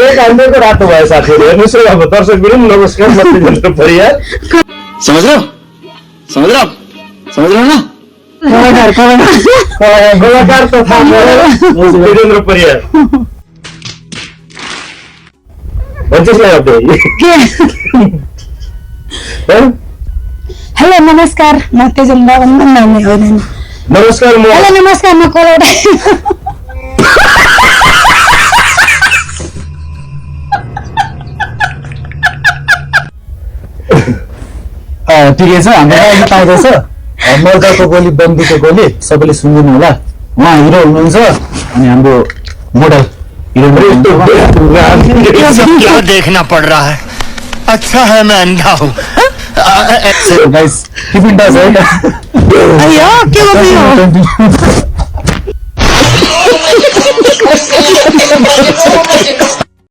एक हामीको रातो भयो साथीहरू हेर्नुहोस् है अब दर्शक बिरुम नमस्कार म तेजेन्द्र परियार समझ रहे हो ना कलाकार तथा तेजेन्द्र परियार भन्छस् हेलो नमस्कार म तेजेन्द्र नमस्कार म हेलो नमस्कार म कोलौडा ठिकै छ हाम्रो पाउँदैछ मर्काको गोली बन्दीको गोली सबैले सुनिदिनु होला उहाँ हिरो हुनुहुन्छ अनि हाम्रो मोडल क्या देखना पड़ रहा है अच्छा है मैं अंधा हूँ गाइस टिफिन डास है अयो के गर्नु